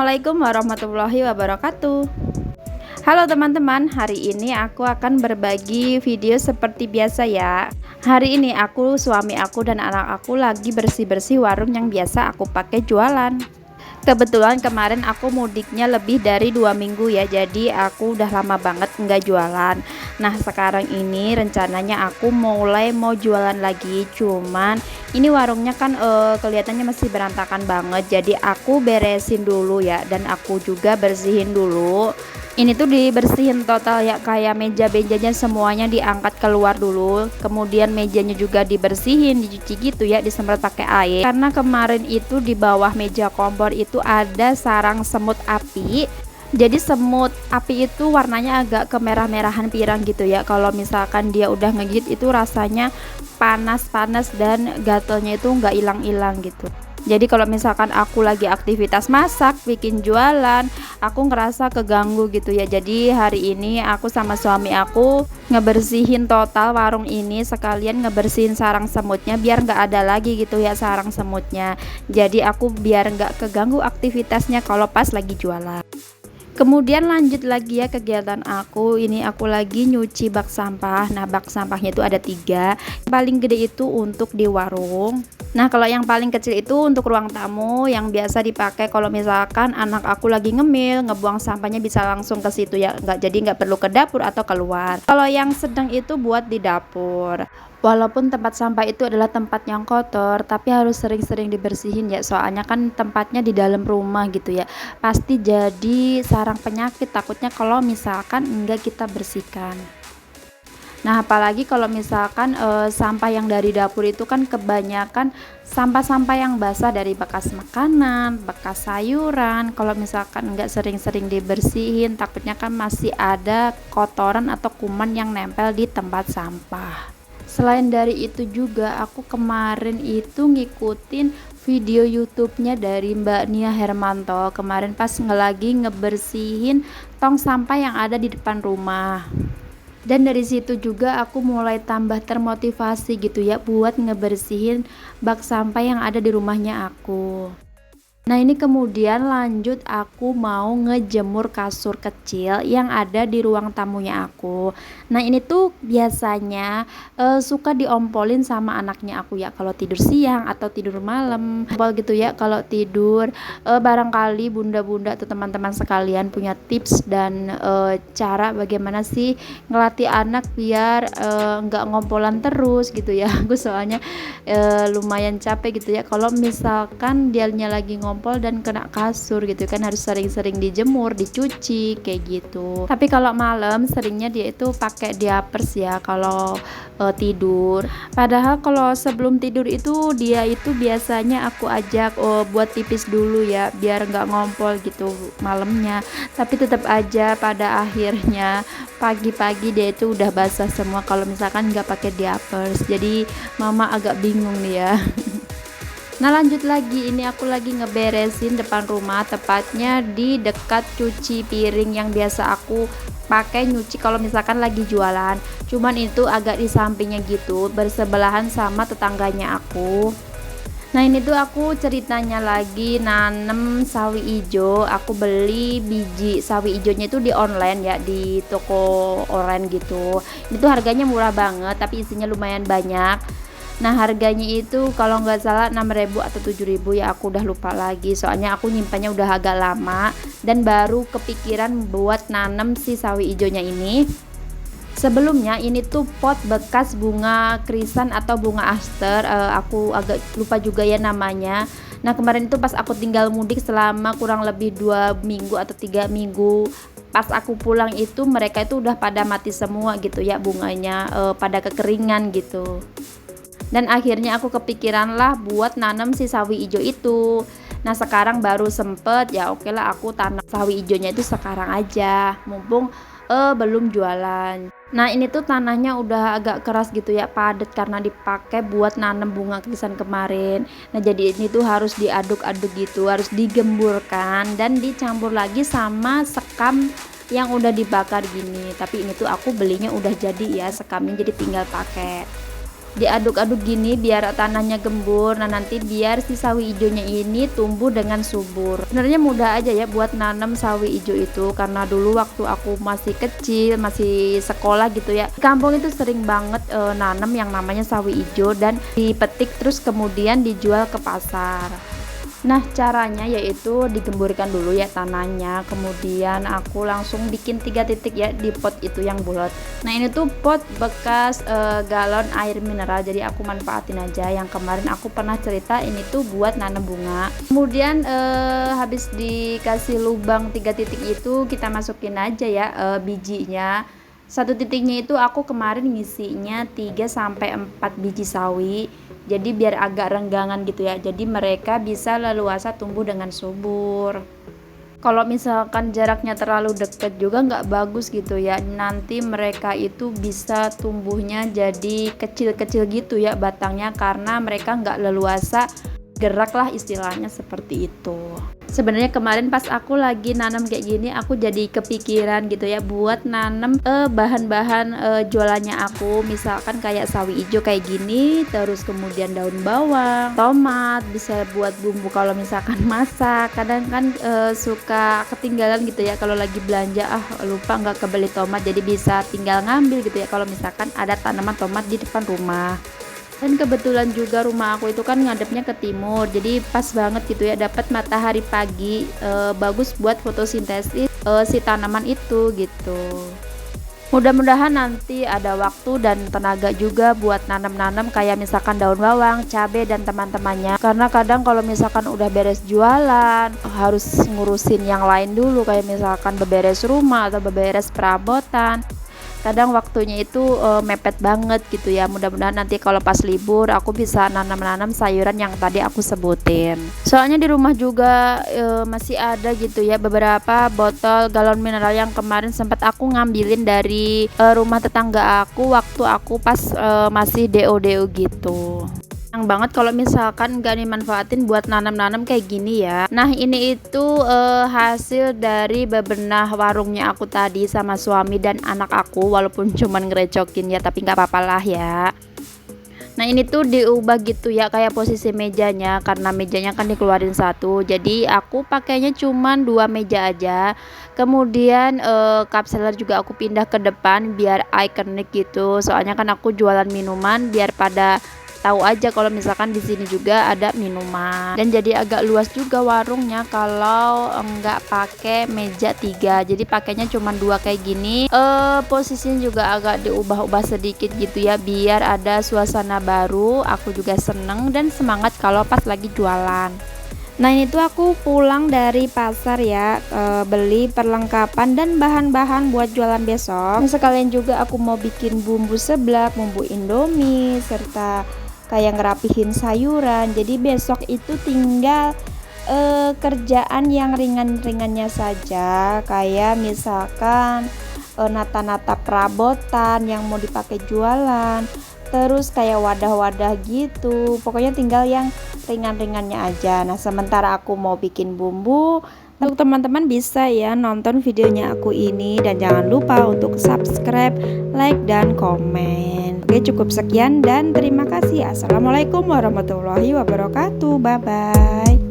Assalamualaikum warahmatullahi wabarakatuh. Halo teman-teman, hari ini aku akan berbagi video seperti biasa ya. Hari ini suami aku dan anak aku lagi bersih-bersih warung yang biasa aku pakai jualan. Kebetulan kemarin aku mudiknya lebih dari 2 minggu ya, jadi aku udah lama banget nggak jualan. Nah sekarang ini rencananya aku mau jualan lagi, cuman ini warungnya kan kelihatannya masih berantakan banget, jadi aku beresin dulu ya, dan aku juga bersihin dulu. Ini tuh dibersihin total ya, kayak meja-mejanya semuanya diangkat keluar dulu, kemudian mejanya juga dibersihin, dicuci gitu ya, disemprot pakai air. Karena kemarin itu di bawah meja kompor itu ada sarang semut api. Jadi semut api itu warnanya agak kemerah-merahan pirang gitu ya. Kalau misalkan dia udah ngegigit itu rasanya panas-panas dan gatelnya itu nggak hilang-hilang gitu. Jadi kalau misalkan aku lagi aktivitas masak, bikin jualan, aku ngerasa keganggu gitu ya. Jadi hari ini aku sama suami aku ngebersihin total warung ini, sekalian ngebersihin sarang semutnya biar nggak ada lagi gitu ya sarang semutnya. Jadi aku biar nggak keganggu aktivitasnya kalau pas lagi jualan. Kemudian lanjut lagi ya kegiatan aku. Ini aku lagi nyuci bak sampah. Nah bak sampahnya itu ada 3. Paling gede itu untuk di warung. Nah kalau yang paling kecil itu untuk ruang tamu yang biasa dipakai kalau misalkan anak aku lagi ngemil, ngebuang sampahnya bisa langsung ke situ ya, nggak perlu ke dapur atau keluar. Kalau yang sedang itu buat di dapur. Walaupun tempat sampah itu adalah tempat yang kotor, tapi harus sering-sering dibersihin ya, soalnya kan tempatnya di dalam rumah gitu ya. Pasti jadi sarang penyakit takutnya kalau misalkan enggak kita bersihkan. Nah, apalagi kalau misalkan sampah yang dari dapur itu kan kebanyakan sampah-sampah yang basah dari bekas makanan, bekas sayuran. Kalau misalkan nggak sering-sering dibersihin, takutnya kan masih ada kotoran atau kuman yang nempel di tempat sampah. Selain dari itu juga aku kemarin itu ngikutin video YouTube-nya dari Mbak Nia Hermanto. Kemarin pas lagi ngebersihin tong sampah yang ada di depan rumah. Dan dari situ juga aku mulai tambah termotivasi gitu ya buat ngebersihin bak sampah yang ada di rumahnya aku. Nah ini kemudian lanjut aku mau ngejemur kasur kecil yang ada di ruang tamunya aku. Nah ini tuh biasanya suka diompolin sama anaknya aku ya kalau tidur siang atau tidur malam. Ompol gitu ya kalau tidur. Barangkali bunda-bunda atau teman-teman sekalian punya tips dan cara bagaimana sih ngelatih anak biar nggak ngompolan terus gitu ya. Aku soalnya lumayan capek gitu ya kalau misalkan dianya lagi ngompol dan kena kasur gitu kan, harus sering-sering dijemur, dicuci kayak gitu. Tapi kalau malam seringnya dia itu pakai diapers ya kalau tidur. Padahal kalau sebelum tidur itu dia itu biasanya aku ajak buat tipis dulu ya biar nggak ngompol gitu malamnya. Tapi tetap aja pada akhirnya pagi-pagi dia itu udah basah semua kalau misalkan nggak pakai diapers. Jadi mama agak bingung nih ya. Nah lanjut lagi, ini aku lagi ngeberesin depan rumah, tepatnya di dekat cuci piring yang biasa aku pakai nyuci kalau misalkan lagi jualan. Cuman itu agak di sampingnya gitu, bersebelahan sama tetangganya aku. Nah ini tuh aku ceritanya lagi nanem sawi ijo. Aku beli biji sawi ijonya itu di online ya, di toko online gitu. Itu harganya murah banget tapi isinya lumayan banyak. Nah harganya itu kalau nggak salah 6.000 atau 7.000 ya, aku udah lupa lagi soalnya aku nyimpannya udah agak lama dan baru kepikiran buat nanem si sawi ijonya ini. Sebelumnya ini tuh pot bekas bunga krisan atau bunga aster, aku agak lupa juga ya namanya. Nah kemarin itu pas aku tinggal mudik selama kurang lebih 2 minggu atau 3 minggu, pas aku pulang itu mereka itu udah pada mati semua gitu ya bunganya, pada kekeringan gitu. Dan akhirnya aku kepikiran lah buat nanam si sawi ijo itu. Nah sekarang baru sempet ya, oke lah aku tanam sawi ijonya itu sekarang aja mumpung belum jualan. Nah ini tuh tanahnya udah agak keras gitu ya, padat karena dipakai buat nanam bunga krisan kemarin. Nah jadi ini tuh harus diaduk-aduk gitu, harus digemburkan dan dicampur lagi sama sekam yang udah dibakar gini. Tapi ini tuh aku belinya udah jadi ya sekamnya, jadi tinggal pakai. diaduk-aduk gini biar tanahnya gembur. Nah nanti biar si sawi hijaunya ini tumbuh dengan subur. Sebenarnya mudah aja ya buat nanam sawi hijau itu, karena dulu waktu aku masih kecil, masih sekolah gitu ya, di kampung itu sering banget nanam yang namanya sawi hijau dan dipetik terus kemudian dijual ke pasar. Nah caranya yaitu digemburkan dulu ya tanahnya, kemudian aku langsung bikin 3 titik ya di pot itu yang bulat. Nah ini tuh pot bekas galon air mineral, jadi aku manfaatin aja. Yang kemarin aku pernah cerita ini tuh buat nanam bunga. Kemudian habis dikasih lubang 3 titik itu kita masukin aja ya bijinya. 1 titiknya itu aku kemarin ngisinya 3-4 biji sawi, jadi biar agak renggangan gitu ya, jadi mereka bisa leluasa tumbuh dengan subur. Kalau misalkan jaraknya terlalu dekat juga nggak bagus gitu ya, nanti mereka itu bisa tumbuhnya jadi kecil-kecil gitu ya batangnya, karena mereka nggak leluasa gerak lah istilahnya seperti itu. Sebenarnya kemarin pas aku lagi nanam kayak gini, aku jadi kepikiran gitu ya buat nanam bahan-bahan jualannya aku, misalkan kayak sawi hijau kayak gini, terus kemudian daun bawang, tomat, bisa buat bumbu kalau misalkan masak. Kadang kan suka ketinggalan gitu ya kalau lagi belanja, lupa nggak kebeli tomat, jadi bisa tinggal ngambil gitu ya kalau misalkan ada tanaman tomat di depan rumah. Dan kebetulan juga rumah aku itu kan ngadepnya ke timur, jadi pas banget gitu ya dapat matahari pagi, bagus buat fotosintesis si tanaman itu gitu. Mudah-mudahan nanti ada waktu dan tenaga juga buat nanam-nanam kayak misalkan daun bawang, cabai dan teman-temannya, karena kadang kalau misalkan udah beres jualan harus ngurusin yang lain dulu, kayak misalkan beberes rumah atau beberes perabotan. Kadang waktunya itu mepet banget gitu ya. Mudah-mudahan nanti kalau pas libur aku bisa nanam-nanam sayuran yang tadi aku sebutin. Soalnya di rumah juga masih ada gitu ya beberapa botol galon mineral yang kemarin sempat aku ngambilin dari rumah tetangga aku waktu aku pas masih DO-DO gitu. Senang banget kalau misalkan gak dimanfaatin buat nanam-nanam kayak gini ya. Nah ini itu hasil dari bebenah warungnya aku tadi sama suami dan anak aku, walaupun cuman ngerecokin ya, tapi nggak apa-apa lah ya. Nah ini tuh diubah gitu ya kayak posisi mejanya, karena mejanya kan dikeluarin satu, jadi aku pakainya cuman 2 meja aja. Kemudian cup seller juga aku pindah ke depan biar ikonik gitu, soalnya kan aku jualan minuman biar pada tahu aja kalau misalkan di sini juga ada minuman. Dan jadi agak luas juga warungnya kalau enggak pakai meja 3, jadi pakainya cuma 2 kayak gini. Posisinya juga agak diubah-ubah sedikit gitu ya biar ada suasana baru. Aku juga seneng dan semangat kalau pas lagi jualan. Nah ini tuh aku pulang dari pasar ya, beli perlengkapan dan bahan-bahan buat jualan besok. Nah, sekalian juga aku mau bikin bumbu seblak, bumbu indomie, serta kayak ngerapihin sayuran. Jadi besok itu tinggal kerjaan yang ringan-ringannya saja, kayak misalkan nata-nata perabotan yang mau dipakai jualan, terus kayak wadah-wadah gitu. Pokoknya tinggal yang ringan-ringannya aja. Nah sementara aku mau bikin bumbu, untuk teman-teman bisa ya nonton videonya aku ini, dan jangan lupa untuk subscribe, like, dan komen. Oke cukup sekian dan terima kasih. Assalamualaikum warahmatullahi wabarakatuh. Bye bye.